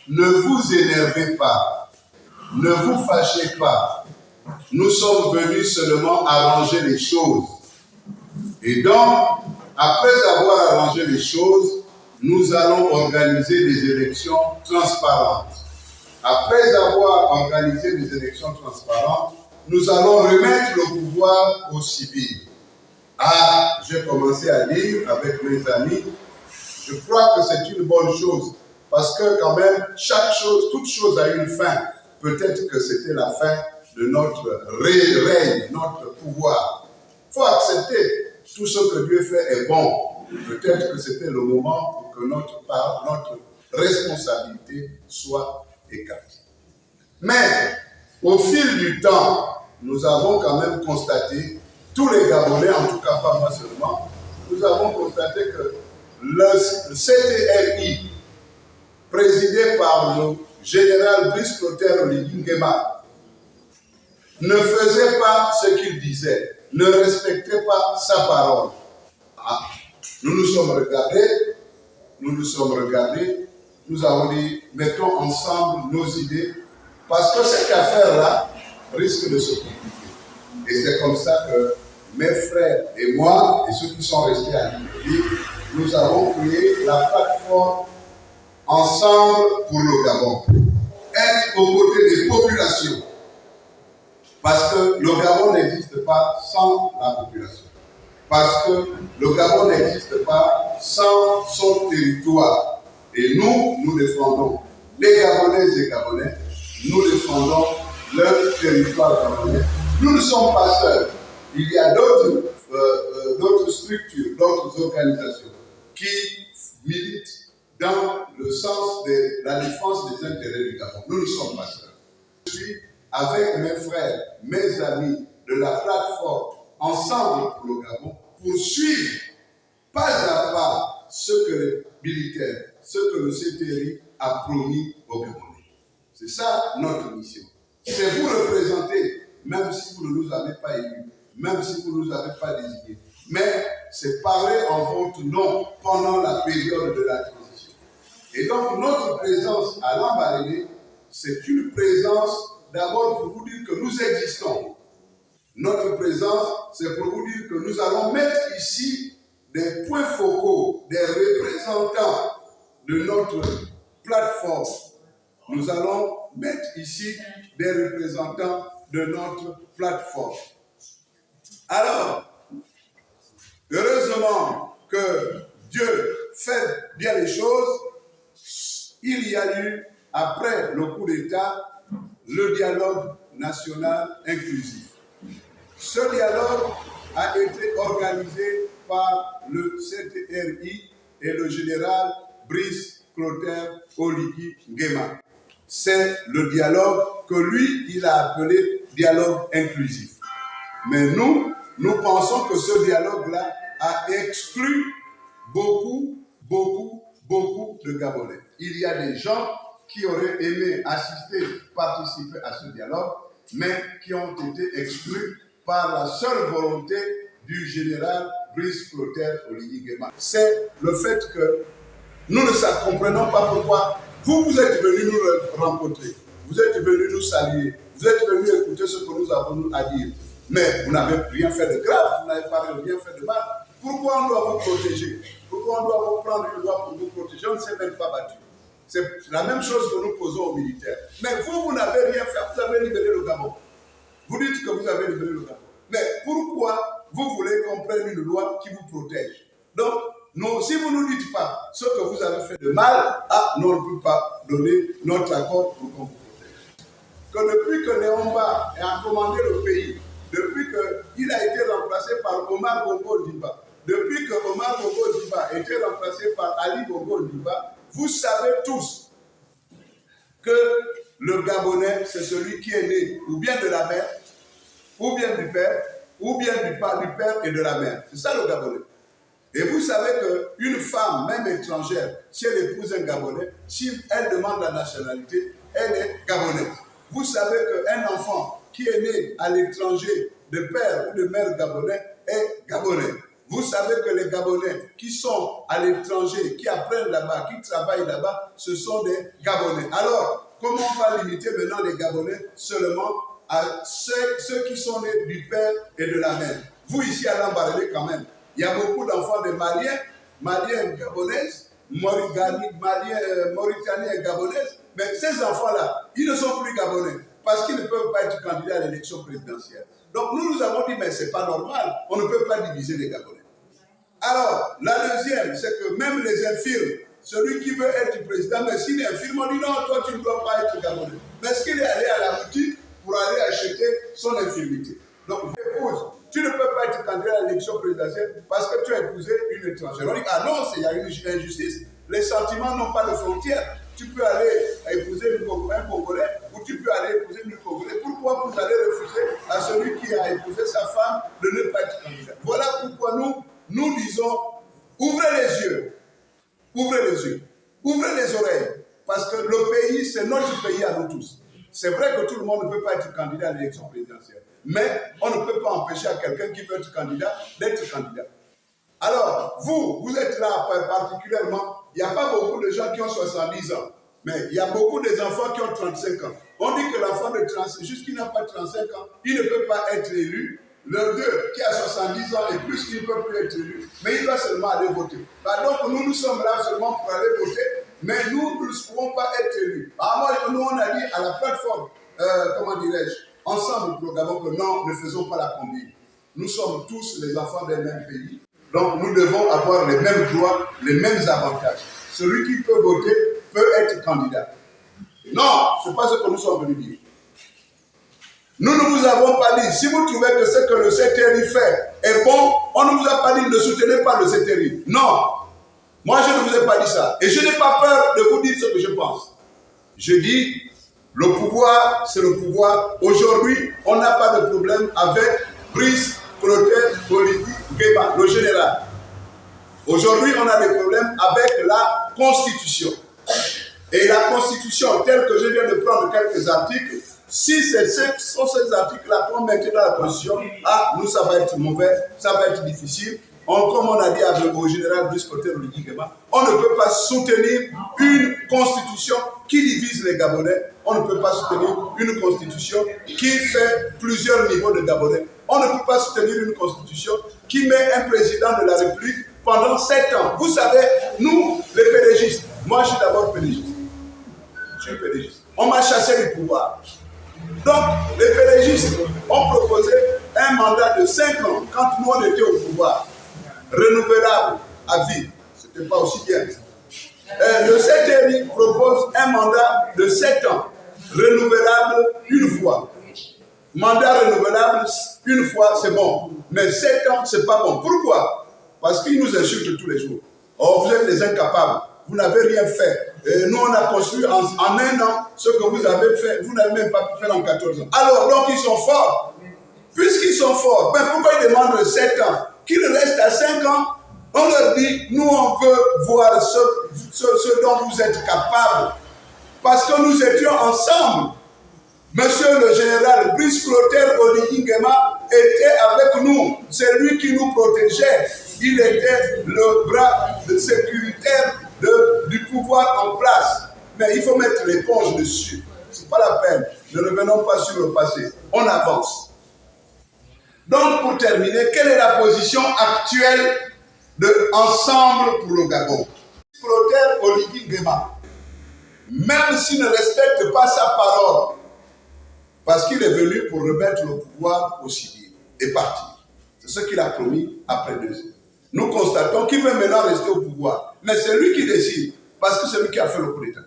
ne vous énervez pas, ne vous fâchez pas. Nous sommes venus seulement arranger les choses. Et donc, après avoir arrangé les choses, nous allons organiser des élections transparentes. Après avoir organisé des élections transparentes, nous allons remettre le pouvoir aux civils. Ah, j'ai commencé à lire avec mes amis. Je crois que c'est une bonne chose. Parce que quand même, chaque chose, toute chose a une fin. Peut-être que c'était la fin de notre règne, notre pouvoir. Il faut accepter. Tout ce que Dieu fait est bon. Peut-être que c'était le moment pour que notre responsabilité soit écartée. Mais, au fil du temps, nous avons quand même constaté, tous les Gabonais, en tout cas pas moi seulement, nous avons constaté que le CTRI, présidé par le général Brice Clotaire Oligui Nguema, ne faisait pas ce qu'il disait, ne respectait pas sa parole. Ah, nous nous sommes regardés, nous avons dit, mettons ensemble nos idées, parce que cette affaire-là risque de se compliquer. Et c'est comme ça que mes frères et moi, et ceux qui sont restés à l'Union, nous avons créé la plateforme Ensemble pour le Gabon. Être aux côtés des populations. Parce que le Gabon n'existe pas sans la population. Parce que le Gabon n'existe pas sans son territoire. Et nous défendons les Gabonaises et Gabonais, nous défendons leur territoire gabonais. Nous ne sommes pas seuls. Il y a d'autres structures, d'autres organisations qui militent dans le sens de la défense des intérêts du Gabon. Nous ne sommes pas seuls. Je suis avec mes frères, mes amis de la plateforme Ensemble pour le Gabon pour suivre pas à pas ce que les militaires, ce que le CTRI a promis aux Gabonais. C'est ça notre mission. C'est vous représenter, même si vous ne nous avez pas élus, même si vous ne nous avez pas désignés. Mais c'est parler en votre nom pendant la période de la transition. Et donc notre présence à Lambaréné, c'est une présence d'abord pour vous dire que nous existons. Notre présence, c'est pour vous dire que nous allons mettre ici des points focaux, des représentants de notre plateforme. Nous allons mettre ici des représentants de notre plateforme. Alors, heureusement que Dieu fait bien les choses, il y a eu, après le coup d'État, le dialogue national inclusif. Ce dialogue a été organisé par le CTRI et le général Brice Clotaire Oligui Nguema. C'est le dialogue que lui, il a appelé dialogue inclusif. Mais nous pensons que ce dialogue-là a exclu beaucoup de Gabonais. Il y a des gens qui auraient aimé assister, participer à ce dialogue, mais qui ont été exclus par la seule volonté du général Brice Clotaire Oligui Nguema. C'est le fait que nous ne comprenons pas pourquoi vous êtes venus nous rencontrer, vous êtes venus nous saluer, vous êtes venus écouter ce que nous avons à dire. Mais vous n'avez rien fait de grave, vous n'avez pas rien fait de mal. Pourquoi on doit vous protéger? Pourquoi on doit vous prendre une loi pour vous protéger? On ne s'est même pas battu. C'est la même chose que nous posons aux militaires. Mais vous n'avez rien fait, vous avez libéré le Gabon. Vous dites que vous avez libéré le Gabon. Mais pourquoi vous voulez qu'on prenne une loi qui vous protège? Donc, non, si vous ne nous dites pas ce que vous avez fait de mal, nous ne peut pas donner notre accord pour qu'on vous protège. Que depuis que Néomba a commandé le pays, depuis qu'il a été remplacé par Omar Bongo Ondimba, depuis que Omar Bongo Ondimba a été remplacé par Ali Bongo Ondimba, vous savez tous que le Gabonais, c'est celui qui est né ou bien de la mère, ou bien du père, ou bien du père et de la mère. C'est ça le Gabonais. Et vous savez qu'une femme, même étrangère, si elle épouse un Gabonais, si elle demande la nationalité, elle est Gabonaise. Vous savez qu'un enfant qui est né à l'étranger de père ou de mère gabonais est Gabonais. Vous savez que les Gabonais qui sont à l'étranger, qui apprennent là-bas, qui travaillent là-bas, ce sont des Gabonais. Alors, comment on va limiter maintenant les Gabonais seulement à ceux qui sont nés du père et de la mère? Vous, ici à Lambaréné, quand même, il y a beaucoup d'enfants de Maliens Gabonaises, Mauritaniens et Gabonaises, mais ces enfants-là, ils ne sont plus Gabonais parce qu'ils ne peuvent pas être candidats à l'élection présidentielle. Donc nous avons dit, mais ce n'est pas normal, on ne peut pas diviser les Gabonais. Alors, la deuxième, c'est que même les infirmes, celui qui veut être président, mais s'il est infirme, on dit non, toi tu ne dois pas être Gabonais. Mais est-ce qu'il est allé à la boutique pour aller acheter son infirmité? Donc, épouse, tu ne peux pas être candidat à l'élection présidentielle parce que tu as épousé une étrangère. On dit, ah non, il y a une injustice. Les sentiments n'ont pas de frontières. Tu peux aller épouser un Congolais ou tu peux aller épouser une Congolais. Pourquoi vous allez refuser à celui qui a épousé sa femme de ne pas être candidat? Voilà pourquoi nous disons, ouvrez les yeux, ouvrez les oreilles, parce que le pays, c'est notre pays à nous tous. C'est vrai que tout le monde ne peut pas être candidat à l'élection présidentielle, mais on ne peut pas empêcher à quelqu'un qui veut être candidat d'être candidat. Alors, vous êtes là particulièrement, il n'y a pas beaucoup de gens qui ont 70 ans, mais il y a beaucoup d'enfants qui ont 35 ans. On dit que l'enfant de 35, jusqu'il n'a pas 35 ans, il ne peut pas être élu. Le vieux qui a 70 ans et plus, il ne peut plus être élu, mais il doit seulement aller voter. Donc nous sommes là seulement pour aller voter, mais nous ne pouvons pas être élus. Nous, on a dit à la plateforme, comment dirais-je, ensemble pour Gabon que non, ne faisons pas la combine. Nous sommes tous les enfants d'un même pays, donc nous devons avoir les mêmes droits, les mêmes avantages. Celui qui peut voter peut être candidat. Non, ce n'est pas ce que nous sommes venus dire. Nous ne vous avons pas dit, si vous trouvez que ce que le CTRI fait est bon, on ne vous a pas dit ne soutenez pas le CTRI. Non, moi je ne vous ai pas dit ça. Et je n'ai pas peur de vous dire ce que je pense. Je dis, le pouvoir, c'est le pouvoir. Aujourd'hui, on n'a pas de problème avec Brice Clotaire Oligui Nguema, le général. Aujourd'hui, on a des problèmes avec la Constitution. Et la Constitution, telle que je viens de prendre quelques articles, si ce sont ces articles-là qu'on met dans la Constitution, nous, ça va être mauvais, ça va être difficile. Comme on a dit au général Brice Clotaire Oligui Nguema, on ne peut pas soutenir une Constitution qui divise les Gabonais. On ne peut pas soutenir une Constitution qui fait plusieurs niveaux de Gabonais. On ne peut pas soutenir une Constitution qui met un président de la République pendant 7 ans. Vous savez, nous, les pédégistes, moi je suis d'abord pédégiste. Je suis pédégiste. On m'a chassé du pouvoir. Donc, les pédégistes ont proposé un mandat de 5 ans quand nous on était au pouvoir, renouvelable à vie. Ce n'était pas aussi bien. Le CTRI propose un mandat de 7 ans, renouvelable une fois. Mandat renouvelable une fois, c'est bon. Mais 7 ans, c'est pas bon. Pourquoi? Parce qu'ils nous insultent tous les jours. Oh, vous êtes des incapables. Vous n'avez rien fait. Nous, on a construit en 1 an ce que vous avez fait. Vous n'avez même pas pu faire en 14 ans. Alors, donc, ils sont forts. Puisqu'ils sont forts, ben, pourquoi ils demandent 7 ans? Qu'ils restent à 5 ans, on leur dit, nous, on veut voir ce dont vous êtes capables. Parce que nous étions ensemble. Monsieur le général Brice Clotaire Oligui Nguema était avec nous. C'est lui qui nous protégeait. Il était le bras sécuritaire du pouvoir en place. Mais il faut mettre l'éponge dessus. Ce n'est pas la peine. Ne revenons pas sur le passé. On avance. Donc, pour terminer, quelle est la position actuelle de Ensemble pour le Gabon? Clotaire Oligui Nguema, même s'il ne respecte pas sa parole, parce qu'il est venu pour remettre le pouvoir au civil et partir. C'est ce qu'il a promis après 2 ans. Nous constatons qu'il veut maintenant rester au pouvoir. Mais c'est lui qui décide, parce que c'est lui qui a fait le coup d'État.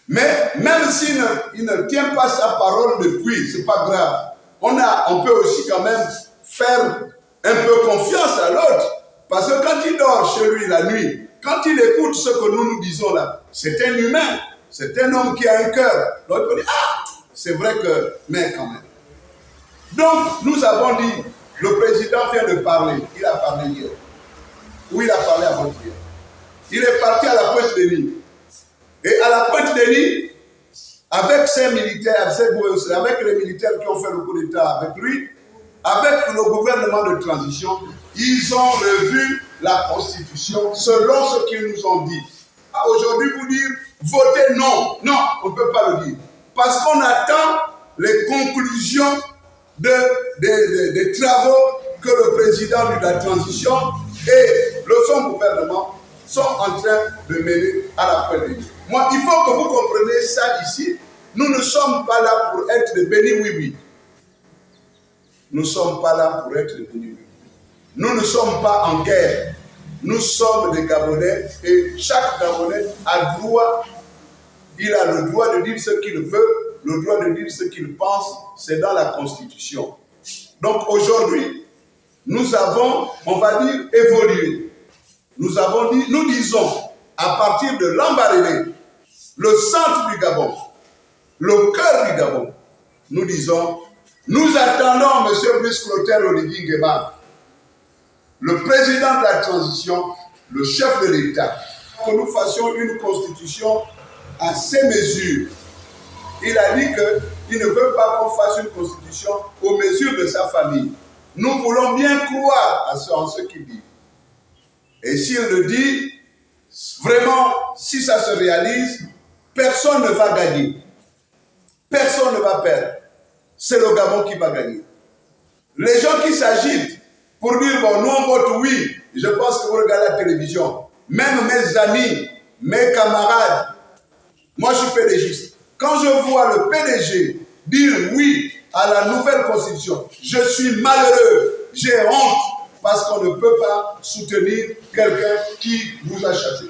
Mais même s'il ne tient pas sa parole depuis, ce n'est pas grave. On peut aussi quand même faire un peu confiance à l'autre. Parce que quand il dort chez lui la nuit, quand il écoute ce que nous disons là, c'est un humain. C'est un homme qui a un cœur. Donc il dit, c'est vrai que, mais quand même. Donc, nous avons dit, le président vient de parler. Il a parlé hier. Ou il a parlé avant-hier. Il est parti à la Pointe-Denis. Et à la Pointe-Denis, avec ses militaires, avec les militaires qui ont fait le coup d'État avec lui, avec le gouvernement de transition, ils ont revu la Constitution selon ce qu'ils nous ont dit. Aujourd'hui, vous dire votez non, non, on ne peut pas le dire. Parce qu'on attend les conclusions des travaux que le président de la transition et son gouvernement sont en train de mener à l'après-midi. Moi, il faut que vous compreniez ça ici. Nous ne sommes pas là pour être des bénis oui-oui. Nous ne sommes pas là pour être des bénis oui-oui. Nous ne sommes pas en guerre. Nous sommes des Gabonais et chaque Gabonais a droit, il a le droit de dire ce qu'il veut, le droit de dire ce qu'il pense, c'est dans la Constitution. Donc aujourd'hui, nous avons, on va dire, évolué. Nous disons, à partir de Lambaréné, le centre du Gabon, le cœur du Gabon, nous disons, nous attendons M. Brice Clotaire Oligui Nguema, le président de la transition, le chef de l'État, que nous fassions une constitution à ses mesures. Il a dit qu'il ne veut pas qu'on fasse une constitution aux mesures de sa famille. Nous voulons bien croire en ce qu'il dit. Et s'il le dit, vraiment, si ça se réalise, personne ne va gagner. Personne ne va perdre. C'est le Gabon qui va gagner. Les gens qui s'agitent pour dire, bon, nous on vote oui, je pense que vous regardez la télévision. Même mes amis, mes camarades, moi je suis PDGiste. Quand je vois le PDG dire oui à la nouvelle constitution, je suis malheureux, j'ai honte, parce qu'on ne peut pas soutenir quelqu'un qui vous a chassé.